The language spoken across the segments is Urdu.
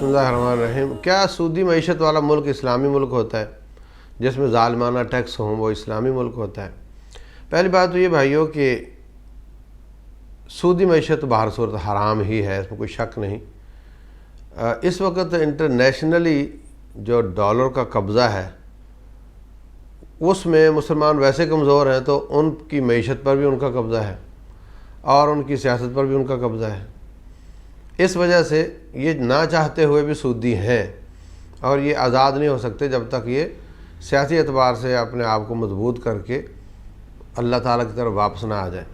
اللہ الرحمن الرحیم۔ کیا سودی معیشت والا ملک اسلامی ملک ہوتا ہے؟ جس میں ظالمانہ ٹیکس ہوں وہ اسلامی ملک ہوتا ہے؟ پہلی بات تو یہ بھائیوں کہ سودی معیشت باہر صورت حرام ہی ہے، اس میں کوئی شک نہیں۔ اس وقت انٹرنیشنلی جو ڈالر کا قبضہ ہے اس میں مسلمان ویسے کمزور ہیں تو ان کی معیشت پر بھی ان کا قبضہ ہے اور ان کی سیاست پر بھی ان کا قبضہ ہے۔ اس وجہ سے یہ نہ چاہتے ہوئے بھی سودی ہیں اور یہ آزاد نہیں ہو سکتے جب تک یہ سیاسی اعتبار سے اپنے آپ کو مضبوط کر کے اللہ تعالیٰ کی طرف واپس نہ آ جائیں۔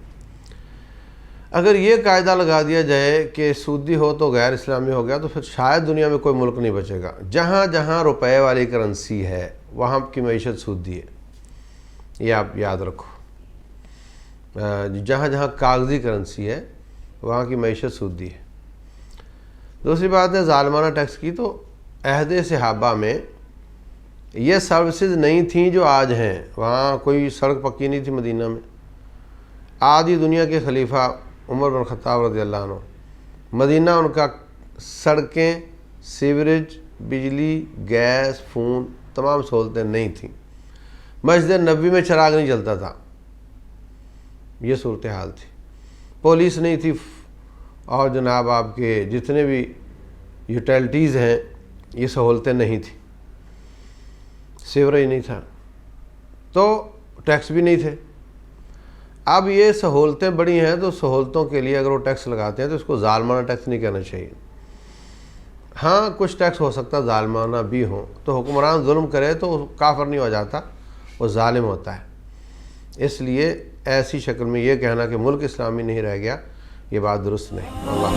اگر یہ قاعدہ لگا دیا جائے کہ سودی ہو تو غیر اسلامی ہو گیا تو پھر شاید دنیا میں کوئی ملک نہیں بچے گا۔ جہاں جہاں روپے والی کرنسی ہے وہاں کی معیشت سودی ہے، یہ آپ یاد رکھو۔ جہاں جہاں کاغذی کرنسی ہے وہاں کی معیشت سودی ہے۔ دوسری بات ہے ظالمانہ ٹیکس کی، تو عہد صحابہ میں یہ سروسز نہیں تھیں جو آج ہیں۔ وہاں کوئی سڑک پکی نہیں تھی مدینہ میں۔ آدھی دنیا کے خلیفہ عمر بن خطاب رضی اللہ عنہ، مدینہ ان کا سڑکیں، سیوریج، بجلی، گیس، فون، تمام سہولتیں نہیں تھیں۔ مسجد نبوی میں چراغ نہیں جلتا تھا، یہ صورتحال تھی۔ پولیس نہیں تھی اور جناب آپ کے جتنے بھی یوٹیلٹیز ہیں یہ سہولتیں نہیں تھیں، سیوریج نہیں تھا، تو ٹیکس بھی نہیں تھے۔ اب یہ سہولتیں بڑی ہیں تو سہولتوں کے لیے اگر وہ ٹیکس لگاتے ہیں تو اس کو ظالمانہ ٹیکس نہیں کہنا چاہیے۔ ہاں کچھ ٹیکس ہو سکتا ہے ظالمانہ بھی ہوں، تو حکمران ظلم کرے تو وہ کافر نہیں ہو جاتا، وہ ظالم ہوتا ہے۔ اس لیے ایسی شکل میں یہ کہنا کہ ملک اسلامی نہیں رہ گیا، یہ بات درست نہیں۔ اللہ